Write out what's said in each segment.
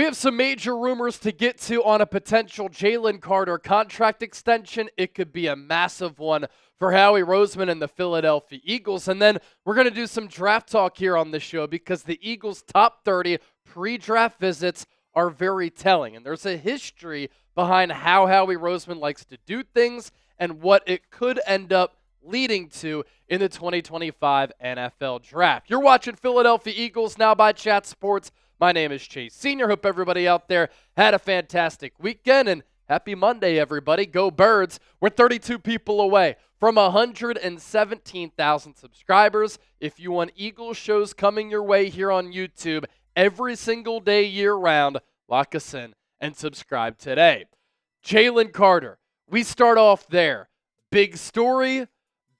We have some major rumors to get to on a potential Jalen Carter contract extension. It could be a massive one for Howie Roseman and the Philadelphia Eagles. And then we're going to do some draft talk here on the show because the Eagles' top 30 pre-draft visits are very telling. And there's a history behind how Howie Roseman likes to do things and what it could end up leading to in the 2025 NFL Draft. You're watching Philadelphia Eagles Now by Chat Sports. My name is Chase Sr. Hope everybody out there had a fantastic weekend, and happy Monday, everybody. Go Birds. We're 32 people away from 117,000 subscribers. If you want Eagles shows coming your way here on YouTube every single day year-round, lock us in and subscribe today. Jalen Carter. We start off there. Big story,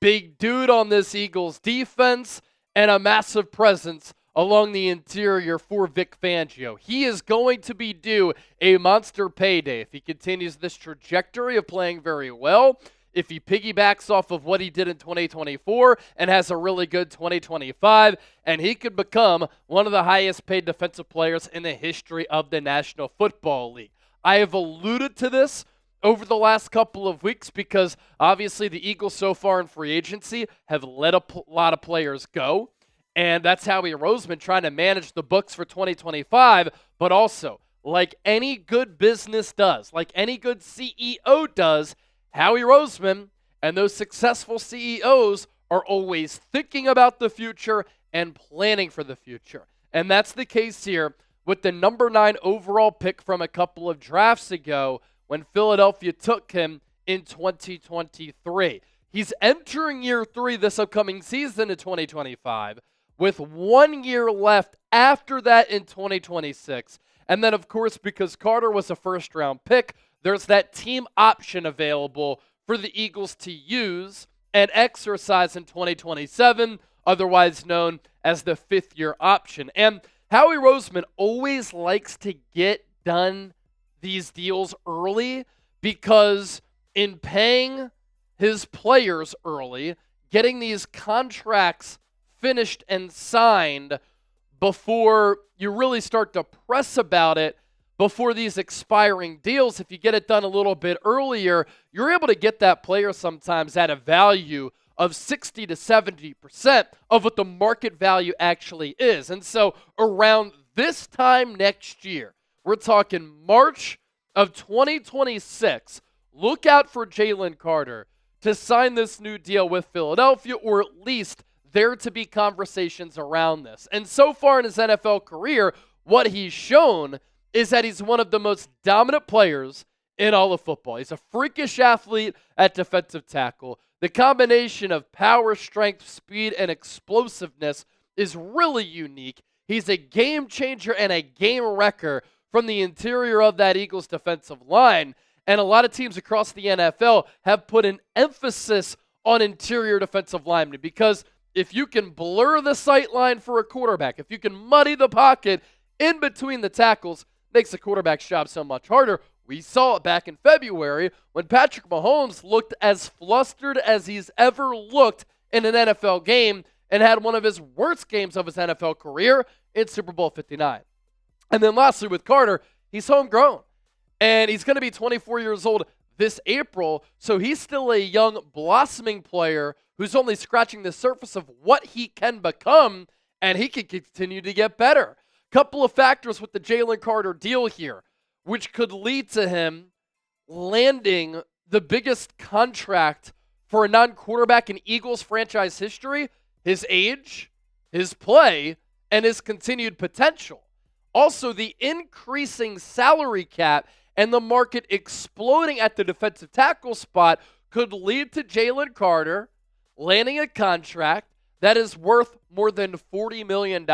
big dude on this Eagles defense, and a massive presence along the interior for Vic Fangio. He is going to be due a monster payday if he continues this trajectory of playing very well, if he piggybacks off of what he did in 2024 and has a really good 2025, and he could become one of the highest paid defensive players in the history of the National Football League. I have alluded to this over the last couple of weeks because obviously the Eagles so far in free agency have let a lot of players go. And that's Howie Roseman trying to manage the books for 2025, but also, like any good business does, like any good CEO does, Howie Roseman and those successful CEOs are always thinking about the future and planning for the future. And that's the case here with the number 9 overall pick from a couple of drafts ago when Philadelphia took him in 2023. He's entering year 3 this upcoming season in 2025. With 1 year left after that in 2026. And then, of course, because Carter was a first-round pick, there's that team option available for the Eagles to use and exercise in 2027, otherwise known as the 5th-year option. And Howie Roseman always likes to get done these deals early because in paying his players early, getting these contracts finished and signed before you really start to press about it before these expiring deals. If you get it done a little bit earlier, you're able to get that player sometimes at a value of 60 to 70% of what the market value actually is. And so around this time next year, we're talking March of 2026, look out for Jalen Carter to sign this new deal with Philadelphia, or at least there to be conversations around this. And so far in his NFL career, what he's shown is that he's one of the most dominant players in all of football. He's a freakish athlete at defensive tackle. The combination of power, strength, speed, and explosiveness is really unique. He's a game changer and a game wrecker from the interior of that Eagles defensive line. And a lot of teams across the NFL have put an emphasis on interior defensive linemen because if you can blur the sight line for a quarterback, if you can muddy the pocket in between the tackles, makes the quarterback's job so much harder. We saw it back in February when Patrick Mahomes looked as flustered as he's ever looked in an NFL game and had one of his worst games of his NFL career in Super Bowl 59. And then lastly with Carter, he's homegrown, and he's going to be 24 years old this April, so he's still a young, blossoming player who's only scratching the surface of what he can become, and he can continue to get better. Couple of factors with the Jalen Carter deal here, which could lead to him landing the biggest contract for a non-quarterback in Eagles franchise history: his age, his play, and his continued potential. Also, the increasing salary cap and the market exploding at the defensive tackle spot could lead to Jalen Carter landing a contract that is worth more than $40 million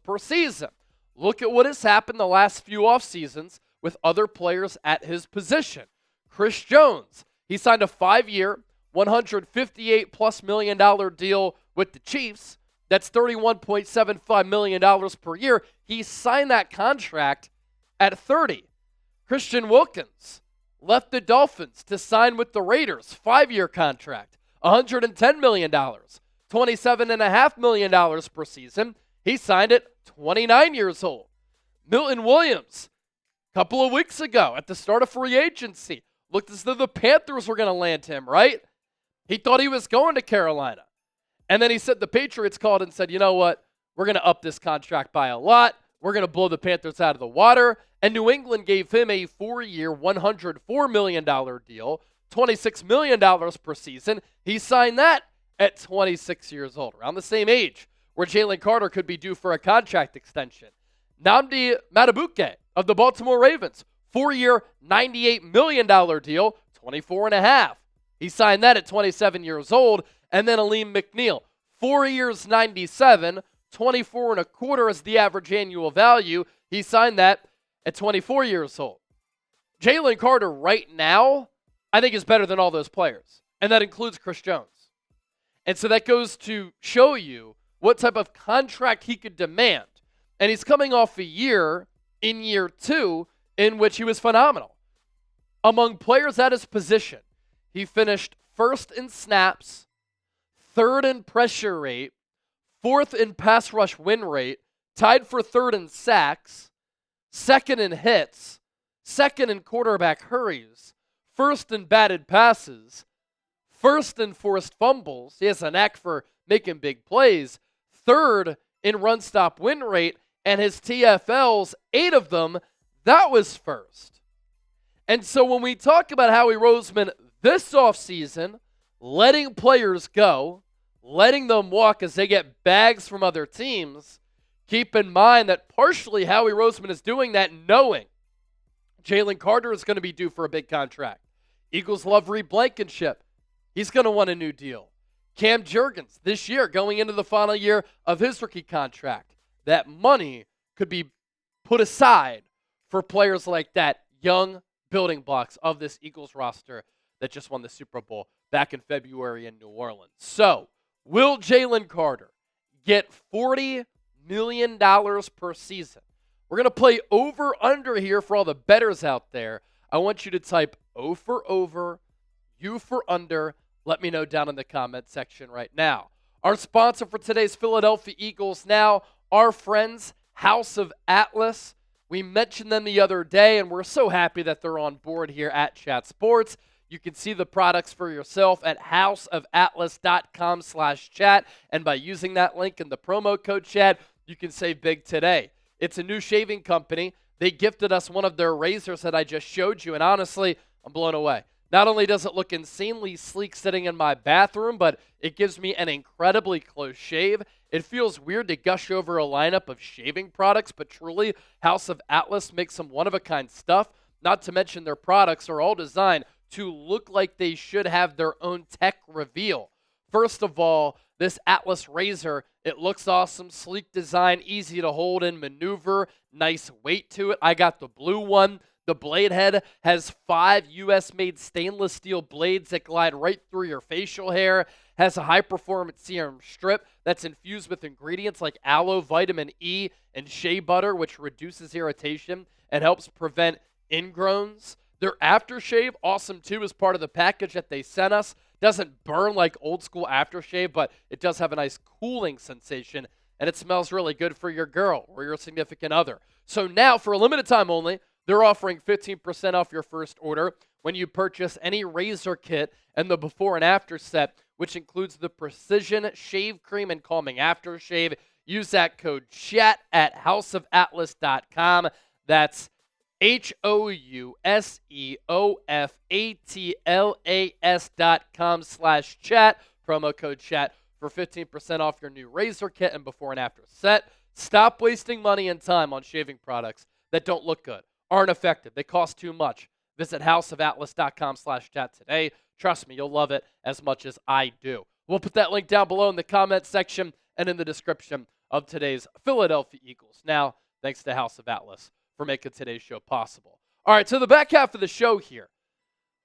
per season. Look at what has happened the last few off seasons with other players at his position. Chris Jones, he signed a 5-year, $158+ million deal with the Chiefs. That's $31.75 million per year. He signed that contract at 30. Christian Wilkins left the Dolphins to sign with the Raiders, 5-year contract, $110 million, $27.5 million per season. He signed at 29 years old. Milton Williams couple of weeks ago at the start of free agency, looked as though the Panthers were going to land him, right? He thought he was going to Carolina. And then he said the Patriots called and said, you know what? We're going to up this contract by a lot. We're going to blow the Panthers out of the water. And New England gave him a 4-year, $104 million deal, $26 million per season. He signed that at 26 years old, around the same age where Jalen Carter could be due for a contract extension. Nnamdi Madubuike of the Baltimore Ravens, 4-year, $98 million deal, 24.5. He signed that at 27 years old. And then Aleem McNeil, 4 years, $97, 24.25 is the average annual value. He signed that at 24 years old. Jalen Carter right now, I think, is better than all those players. And that includes Chris Jones. And so that goes to show you what type of contract he could demand. And he's coming off a year, in year 2, in which he was phenomenal. Among players at his position, he finished first in snaps, third in pressure rate, fourth in pass rush win rate, tied for third in sacks, second in hits, second in quarterback hurries, first in batted passes, first in forced fumbles. He has a knack for making big plays. Third in run stop win rate, and his TFLs, 8 of them, that was first. And so when we talk about Howie Roseman this offseason, letting players go, letting them walk as they get bags from other teams, keep in mind that partially Howie Roseman is doing that knowing Jalen Carter is going to be due for a big contract. Eagles love Reed Blankenship. He's going to want a new deal. Cam Jurgens this year going into the final year of his rookie contract. That money could be put aside for players like that, young building blocks of this Eagles roster that just won the Super Bowl back in February in New Orleans. So, will Jalen Carter get $40 million per season? We're going to play over-under here for all the bettors out there. I want you to type O for over, U for under. Let me know down in the comment section right now. Our sponsor for today's Philadelphia Eagles now, our friends, House of Atlas. We mentioned them the other day, and we're so happy that they're on board here at Chat Sports. You can see the products for yourself at houseofatlas.com/chat. And by using that link in the promo code chat, you can save big today. It's a new shaving company. They gifted us one of their razors that I just showed you. And honestly, I'm blown away. Not only does it look insanely sleek sitting in my bathroom, but it gives me an incredibly close shave. It feels weird to gush over a lineup of shaving products, but truly, House of Atlas makes some one-of-a-kind stuff. Not to mention their products are all designed to look like they should have their own tech reveal. First of all, this Atlas razor, it looks awesome, sleek design, easy to hold and maneuver, nice weight to it. I got the blue one. The blade head has 5 US-made stainless steel blades that glide right through your facial hair, has a high-performance serum strip that's infused with ingredients like aloe, vitamin E, and shea butter, which reduces irritation and helps prevent ingrowns. Their aftershave, awesome too, is part of the package that they sent us. Doesn't burn like old school aftershave, but it does have a nice cooling sensation, and it smells really good for your girl or your significant other. So now, for a limited time only, they're offering 15% off your first order when you purchase any razor kit and the before and after set, which includes the Precision Shave Cream and Calming Aftershave. Use that code CHAT at houseofatlas.com. That's houseofatlas.com/chat. Promo code CHAT for 15% off your new razor kit and before and after set. Stop wasting money and time on shaving products that don't look good, aren't effective, they cost too much. Visit houseofatlas.com/chat today. Trust me, you'll love it as much as I do. We'll put that link down below in the comment section and in the description of today's Philadelphia Eagles. Now, thanks to House of Atlas for making today's show possible. All right, so the back half of the show here.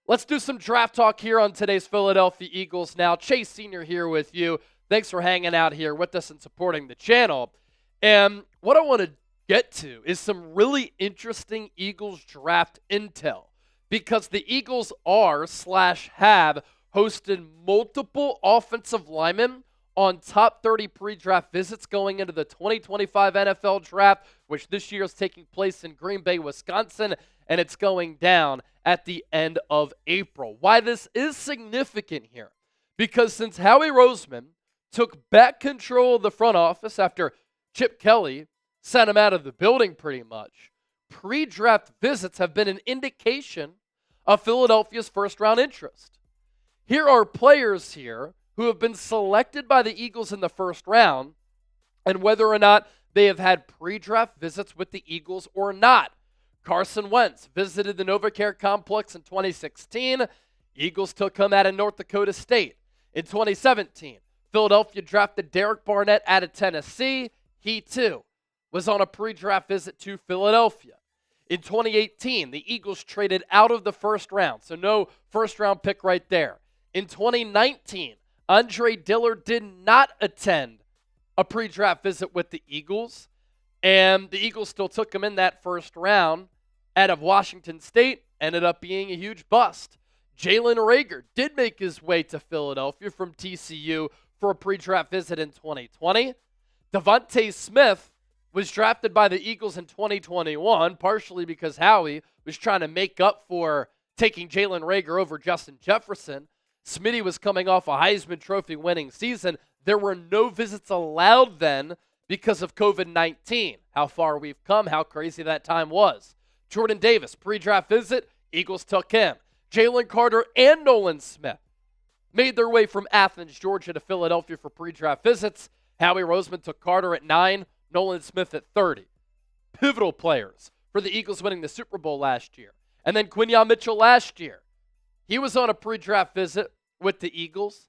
Let's do some draft talk here on today's Philadelphia Eagles now. Chase Sr. here with you. Thanks for hanging out here with us and supporting the channel. And what I want to get to is some really interesting Eagles draft intel, because the Eagles are/have hosted multiple offensive linemen on top 30 pre-draft visits going into the 2025 NFL Draft, which this year is taking place in Green Bay, Wisconsin, and it's going down at the end of April. Why this is significant here? Because since Howie Roseman took back control of the front office after Chip Kelly sent him out of the building pretty much, pre-draft visits have been an indication of Philadelphia's first-round interest. Here are players here who have been selected by the Eagles in the first round, and whether or not they have had pre-draft visits with the Eagles or not. Carson Wentz visited the NovaCare Complex in 2016. Eagles took him out of North Dakota State. In 2017, Philadelphia drafted Derek Barnett out of Tennessee. He, too, was on a pre-draft visit to Philadelphia. In 2018, the Eagles traded out of the first round, so no first-round pick right there. In 2019, Andre Dillard did not attend a pre-draft visit with the Eagles, and the Eagles still took him in that first round out of Washington State, ended up being a huge bust. Jalen Reagor did make his way to Philadelphia from TCU for a pre-draft visit in 2020. Devontae Smith was drafted by the Eagles in 2021, partially because Howie was trying to make up for taking Jalen Reagor over Justin Jefferson. Smitty was coming off a Heisman Trophy winning season. There were no visits allowed then because of COVID-19. How far we've come, how crazy that time was. Jordan Davis, pre-draft visit, Eagles took him. Jalen Carter and Nolan Smith made their way from Athens, Georgia to Philadelphia for pre-draft visits. Howie Roseman took Carter at 9, Nolan Smith at 30. Pivotal players for the Eagles winning the Super Bowl last year. And then Quinyon Mitchell last year. He was on a pre-draft visit with the Eagles,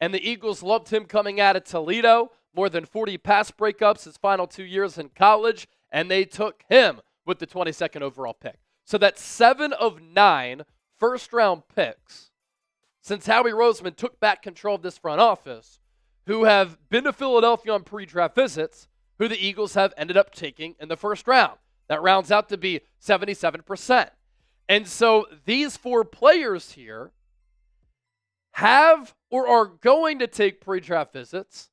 and the Eagles loved him coming out of Toledo, more than 40 pass breakups his final 2 years in college, and they took him with the 22nd overall pick. So that's 7 of 9 first-round picks since Howie Roseman took back control of this front office who have been to Philadelphia on pre-draft visits, who the Eagles have ended up taking in the first round. That rounds out to be 77%. And so these 4 players here have or are going to take pre-draft visits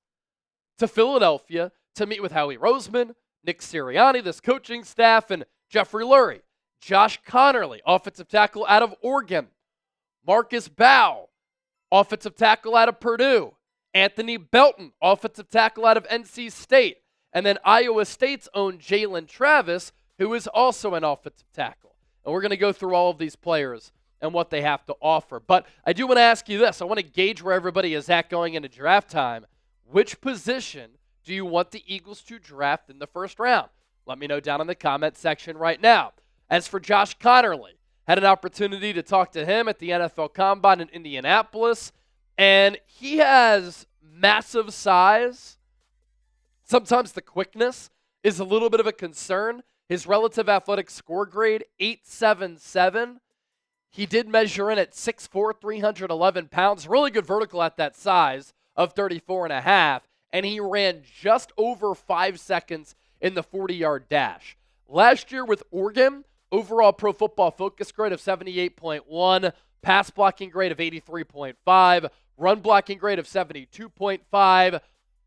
to Philadelphia to meet with Howie Roseman, Nick Sirianni, this coaching staff, and Jeffrey Lurie. Josh Conerly, offensive tackle out of Oregon. Marcus Mbow, offensive tackle out of Purdue. Anthony Belton, offensive tackle out of NC State. And then Iowa State's own Jalen Travis, who is also an offensive tackle. And we're going to go through all of these players and what they have to offer. But I do want to ask you this. I want to gauge where everybody is at going into draft time. Which position do you want the Eagles to draft in the first round? Let me know down in the comment section right now. As for Josh Conerly, had an opportunity to talk to him at the NFL Combine in Indianapolis, and he has massive size. Sometimes the quickness is a little bit of a concern. His relative athletic score grade, 8.77. He did measure in at 6'4", 311 pounds. Really good vertical at that size of 34.5. And he ran just over 5 seconds in the 40-yard dash. Last year with Oregon, overall Pro Football Focus grade of 78.1, pass blocking grade of 83.5, run blocking grade of 72.5,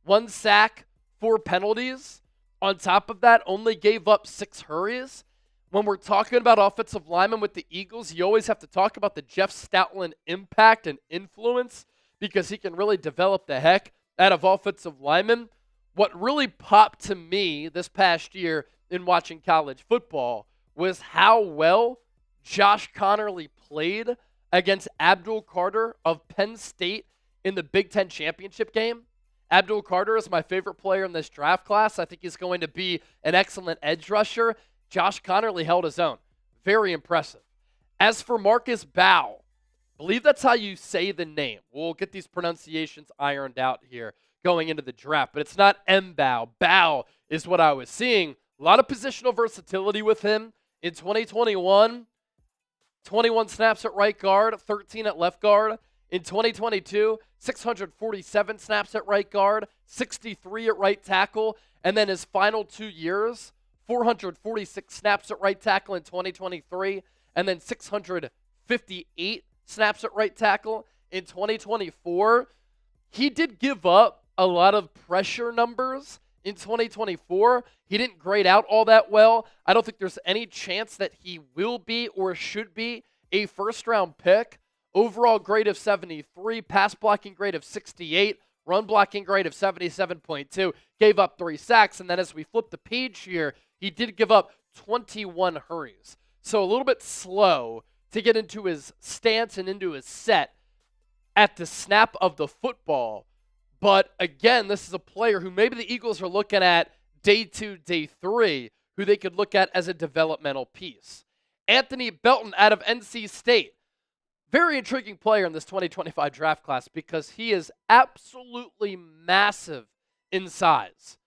1 sack, 4 penalties. On top of that, only gave up 6 hurries. When we're talking about offensive linemen with the Eagles, you always have to talk about the Jeff Stoutland impact and influence because he can really develop the heck out of offensive linemen. What really popped to me this past year in watching college football was how well Josh Conerly played against Abdul Carter of Penn State in the Big Ten championship game. Abdul Carter is my favorite player in this draft class. I think he's going to be an excellent edge rusher. Josh Conerly held his own. Very impressive. As for Marcus Mbow, I believe that's how you say the name. We'll get these pronunciations ironed out here going into the draft, but it's not Mbow. Bow is what I was seeing. A lot of positional versatility with him. In 2021, 21 snaps at right guard, 13 at left guard. In 2022, 647 snaps at right guard, 63 at right tackle, and then his final 2 years, 446 snaps at right tackle in 2023, and then 658 snaps at right tackle in 2024. He did give up a lot of pressure numbers in 2024. He didn't grade out all that well. I don't think there's any chance that he will be or should be a first-round pick. Overall grade of 73, pass blocking grade of 68, run blocking grade of 77.2, gave up 3 sacks, and then as we flip the page here, he did give up 21 hurries. So a little bit slow to get into his stance and into his set at the snap of the football. But again, this is a player who maybe the Eagles are looking at day 2, day 3, who they could look at as a developmental piece. Anthony Belton out of NC State. Very intriguing player in this 2025 draft class because he is absolutely massive in size.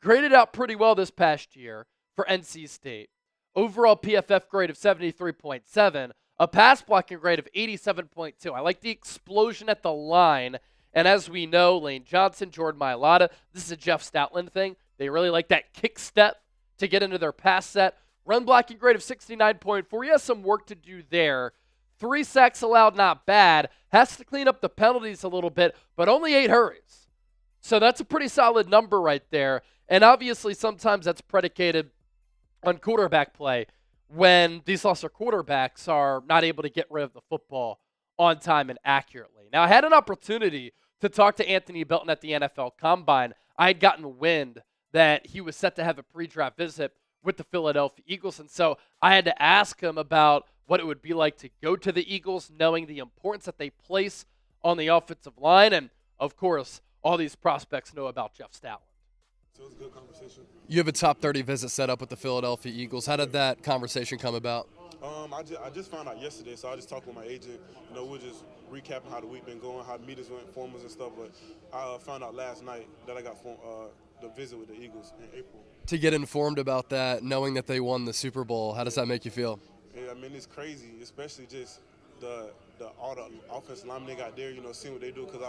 Graded out pretty well this past year for NC State. Overall PFF grade of 73.7, a pass blocking grade of 87.2. I like the explosion at the line. And as we know, Lane Johnson, Jordan Mailata, this is a Jeff Stoutland thing. They really like that kick step to get into their pass set. Run blocking grade of 69.4. He has some work to do there. 3 sacks allowed, not bad. Has to clean up the penalties a little bit, but only 8 hurries. So that's a pretty solid number right there. And obviously sometimes that's predicated on quarterback play when these lesser quarterbacks are not able to get rid of the football on time and accurately. Now, I had an opportunity to talk to Anthony Belton at the NFL Combine. I had gotten wind that he was set to have a pre-draft visit with the Philadelphia Eagles, and so I had to ask him about what it would be like to go to the Eagles, knowing the importance that they place on the offensive line, and, of course, all these prospects know about Jeff Stoutland. So it was a good conversation. You have a top 30 visit set up with the Philadelphia Eagles. How did that conversation come about? I just found out yesterday, so I just talked with my agent. We're just recapping how the week been going, how the meetings went, formals and stuff. But I found out last night that I got the visit with the Eagles in April. To get informed about that, knowing that they won the Super Bowl, how does that make you feel? Yeah, I mean, it's crazy, especially just all the offensive linemen they got there, seeing what they do. Because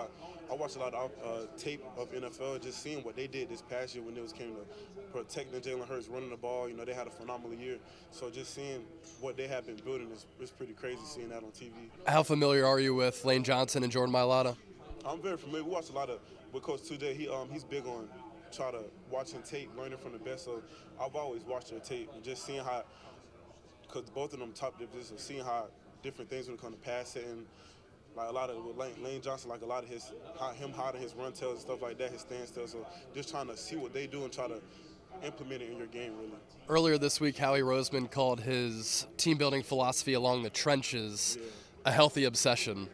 I watched a lot of tape of NFL, just seeing what they did this past year when it came to protecting Jalen Hurts, running the ball. They had a phenomenal year. So just seeing what they have been building is pretty crazy, seeing that on TV. How familiar are you with Lane Johnson and Jordan Mailata? I'm very familiar. We watched a lot with Coach 2J. He's big on watching tape, learning from the best. So I've always watched their tape and just seeing how, because both of them top divisions, so seeing how different things when it comes to pass setting, like a lot of with Lane Johnson, like a lot of him hiding his run tails and stuff like that, his standstill. So just trying to see what they do and try to implement it in your game, really. Earlier this week, Howie Roseman called his team-building philosophy along the trenches a healthy obsession.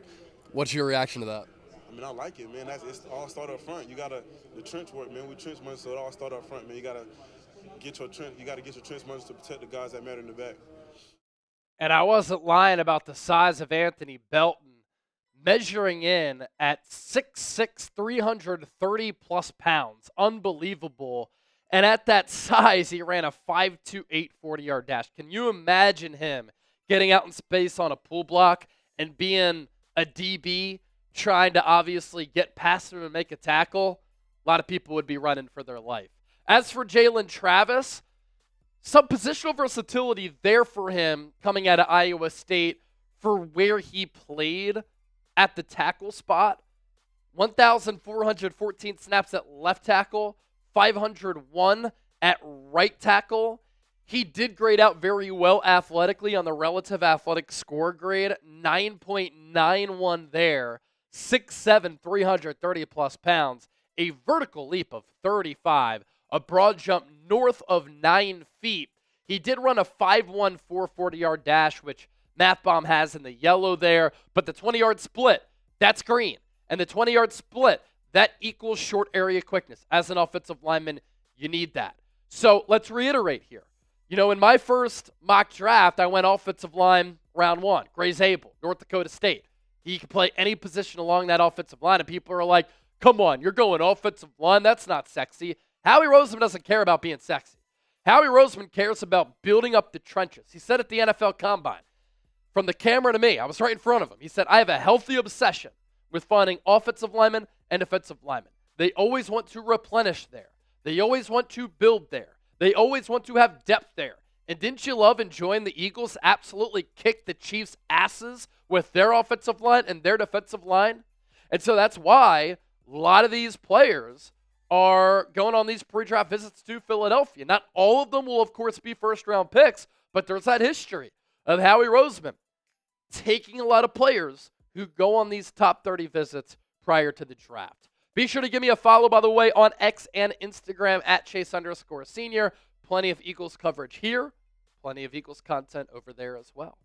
What's your reaction to that? I mean, I like it, man. It's all start up front. You gotta the trench work, man. We trench money, so it all start up front, man. You gotta get your trench money to protect the guys that matter in the back. And I wasn't lying about the size of Anthony Belton, measuring in at 6'6", 330-plus pounds. Unbelievable. And at that size, he ran a 5.28 40-yard dash. Can you imagine him getting out in space on a pull block and being a DB, trying to obviously get past him and make a tackle? A lot of people would be running for their life. As for Jalen Travis, some positional versatility there for him coming out of Iowa State for where he played at the tackle spot. 1,414 snaps at left tackle, 501 at right tackle. He did grade out very well athletically on the relative athletic score grade, 9.91 there, 6'7", 330-plus pounds, a vertical leap of 35, a broad jump north of 9 feet. He did run a 5.14 40-yard dash, which MathBomb has in the yellow there, but the 20-yard split, that's green. And the 20-yard split, that equals short area quickness. As an offensive lineman, you need that. So let's reiterate here. In my first mock draft, I went offensive line round 1. Gray Zabel, North Dakota State. He can play any position along that offensive line, and people are like, come on, you're going offensive line? That's not sexy. Howie Roseman doesn't care about being sexy. Howie Roseman cares about building up the trenches. He said at the NFL Combine, from the camera to me, I was right in front of him, he said, I have a healthy obsession with finding offensive linemen and defensive linemen. They always want to replenish there. They always want to build there. They always want to have depth there. And didn't you love enjoying the Eagles absolutely kick the Chiefs' asses with their offensive line and their defensive line? And so that's why A lot of these players are going on these pre-draft visits to Philadelphia. Not all of them will, of course, be first-round picks, but there's that history of Howie Roseman taking a lot of players who go on these top 30 visits prior to the draft. Be sure to give me a follow, by the way, on X and Instagram at Chase_Senior. Plenty of Eagles coverage here, plenty of Eagles content over there as well.